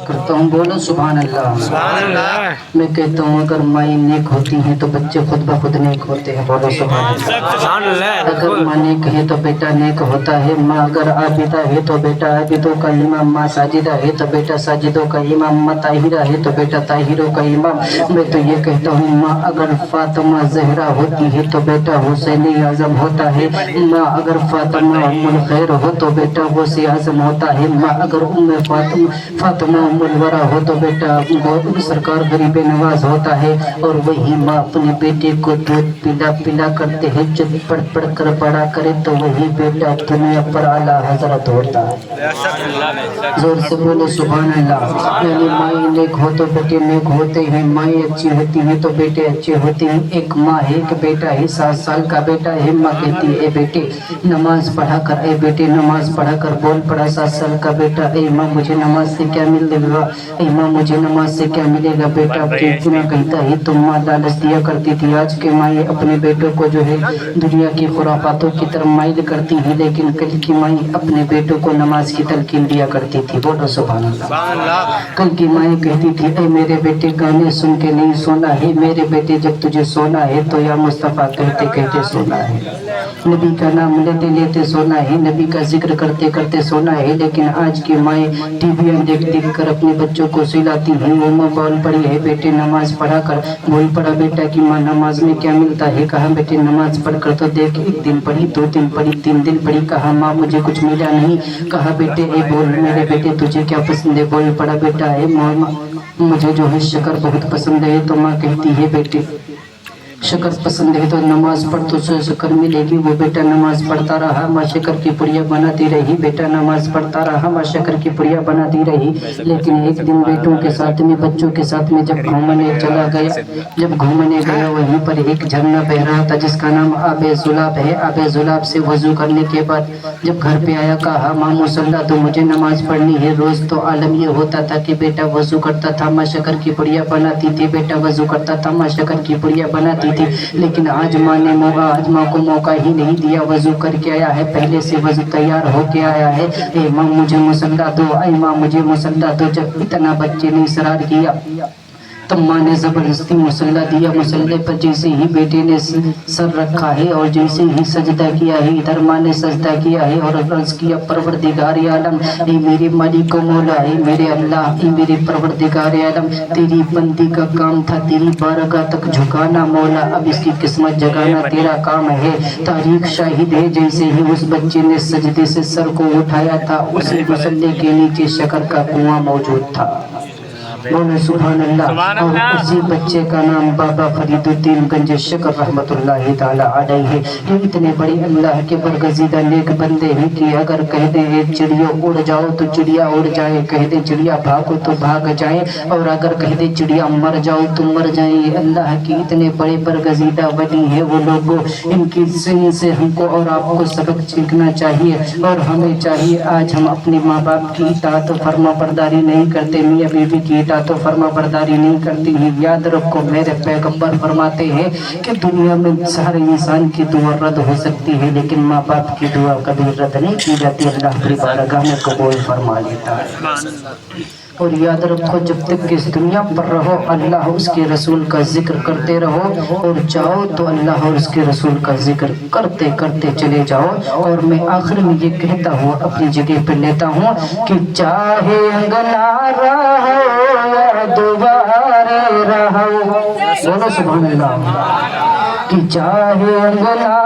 کرتا ہوں، بولو سبحان اللہ۔ میں کہتا ہوں اگر مائیں نیک ہوتی ہیں تو بچے خود بخود نیک ہوتے ہیں، بولو سبحان اللہ۔ اگر ماں نیک ہے تو بیٹا نیک ہوتا ہے، ماں اگر عابدہ ہے تو بیٹا عابدوں کا امام، ماں ساجدہ ہے تو بیٹا ساجدوں کا امام، ماں طاہرہ ہے تو بیٹا طاہروں کا امام۔ میں تو یہ کہتا ہوں ماں اگر فاطمہ زہرا ہوتی ہے تو بیٹا حسین اعظم ہوتا ہے، ماں اگر فاطمہ ام الخیر ہو تو بیٹا غوث اعظم ہوتا ہے، ماں اگر فاطمہ ام الورا ہو تو بیٹا سرکار غریب نواز ہوتا ہے۔ اور وہی ماں اپنے بیٹے کو دودھ پلا پلا کرتے ہیں جب پڑھ پڑھ کر بڑا کرے تو وہی بیٹا دنیا پر اعلیٰ حضرت ہوتا ہے، زور سے بولو سبحان اللہ۔ یعنی مائیں نیک ہو تو بیٹے نیک ہوتے ہیں، مائیں اچھی ہوتی ہیں تو بیٹے اچھے ہوتے ہیں۔ ایک ماں ہے، ایک بیٹا ہے، 7 سال کا بیٹا ہے، ماں کہتی ہے اے بیٹے نماز پڑھا کر، اے بیٹے نماز پڑھا کر، بول پڑا 7 سال کا بیٹا، اے ماں مجھے نماز سے کیا ملے گا، اے ماں مجھے نماز سے کیا ملے گا بیٹا، کیوں کہتا ہے تم ماں لالچ دیا کرتی تھی۔ آج کے مائیں اپنے بیٹوں کو جو ہے دنیا کی خرافاتوں کی طرف مائل کرتی ہیں، لیکن کل کی مائیں اپنے بیٹوں کو نماز کی تلقین دیا کرتی تھی، بولو سبحان اللہ۔ کل کی مائیں کہتی تھی اے میرے بیٹے گانے سن کے نہیں سونا ہے، میرے بیٹے جب تجھے سونا ہے تو یا مصطفیٰ کہتے کہتے سونا ہے، نبی کا نام لیتے لیتے سونا ہے، نبی کا ذکر کرتے کرتے سونا ہے۔ لیکن آج کی مائیں ٹی وی دیکھ دیکھ کر اپنے بچوں کو سلاتی ہیں، وہ ماں بول پڑی ہے بیٹے نماز پڑھا کر، بول پڑا بیٹا کہ ماں نماز میں کیا ملتا ہے، کہا بیٹے نماز پڑھ کر تو دیکھ، 1 دن پڑھی، 2 دن پڑھی، 3 دن پڑھی، کہا ماں مجھے کچھ ملا نہیں، کہا بیٹے اے بول میرے بیٹے تجھے کیا پسند ہے، بول پڑا بیٹا ہے مجھے جو ہے شکر بہت پسند ہے، تو ماں کہتی ہے بیٹے شکر پسند ہے تو نماز پڑھ تو شکر ملے گی۔ وہ بیٹا نماز پڑھتا رہا، ماں شکر کی پڑیا بناتی رہی، بیٹا نماز پڑھتا رہا، ماں شکر کی پڑیا بناتی رہی۔ لیکن ایک دن بیٹوں کے ساتھ میں بچوں کے ساتھ میں جب گھومنے چلا گیا، جب گھومنے گیا وہیں پر ایک جھرنا بہ رہا تھا جس کا نام آب زلاب ہے۔ آب زلاب سے وضو کرنے کے بعد جب گھر پہ آیا کہا ماں مصلی تو مجھے نماز پڑھنی ہے۔ روز تو عالم یہ ہوتا تھا کہ بیٹا وضو کرتا تھا، ماں شکر کی پڑیا بناتی تھی، بیٹا وضو کرتا تھا، ماں شکر کی پڑیا بناتی تھی، لیکن آج ماں کو موقع ہی نہیں دیا، وضو کر کے آیا ہے، پہلے سے وضو تیار ہو کے آیا ہے، اے ماں مجھے مصلی دو، اے ماں مجھے مصلی دو۔ جب اتنا بچے نے اصرار کیا تب ماں نے زبردستی مصلی دیا۔ مصلی پر جیسے ہی بیٹے نے سر رکھا ہے اور جیسے ہی سجدہ کیا ہے، ادھر ماں نے سجدہ کیا ہے اور عرض کیا پروردگار عالم، اے میرے مالک و مولا، اے میرے اللہ، اے میرے پروردگار عالم، تیری بندی کا کام تھا تیری بارگاہ تک جھکانا مولا، اب اس کی قسمت جگانا تیرا کام ہے۔ تاریخ شاہد ہے جیسے ہی اس بچے نے سجدے سے سر کو اٹھایا تھا، اسی مصلی کے نیچے شکر کا کنواں موجود تھا، بولے سبحان اللہ۔ اور اسی بچے کا نام بابا فرید الدین گنج شکر رحمت اللہ تعالی علیہ ہے۔ یہ اتنے بڑے اللہ کے برگزیدہ نیک بندے ہیں کہ اگر کہہ دیں ایک چڑیا اڑ جاؤ تو چڑیا اڑ جائے، کہہ دیں چڑیا بھاگو تو بھاگ جائیں، اور اگر کہہ دیں چڑیا مر جاؤ تو مر جائیں۔ یہ اللہ کے اتنے بڑے برگزیدہ ولی ہیں وہ لوگوں، ان کی سن سے ہم کو اور آپ کو سبق سیکھنا چاہیے، اور ہمیں چاہیے آج ہم اپنے ماں باپ کی اطاعت و فرما برداری نہیں کرتے، میاں بیوی کی اطاعت و فرما برداری نہیں کرتی ہیں۔ یاد رکھو میرے پیغمبر فرماتے ہیں کہ دنیا میں ہر انسان کی دعا رد ہو سکتی ہے لیکن ماں باپ کی دعا کبھی رد نہیں کی جاتی، اللہ کی بارگاہ میں قبول فرما لیتا ہے۔ اور یاد رکھو جب تک کہ اس دنیا پر رہو اللہ اس کے رسول کا ذکر کرتے رہو، اور جاؤ تو اللہ اور اس کے رسول کا ذکر کرتے کرتے چلے جاؤ۔ اور میں آخر میں یہ کہتا ہوں اپنی جگہ پہ لیتا ہوں کہ چاہے انگنا رہو یا دوبارے رہو، بولو سبحان اللہ، کہ چاہے انگنا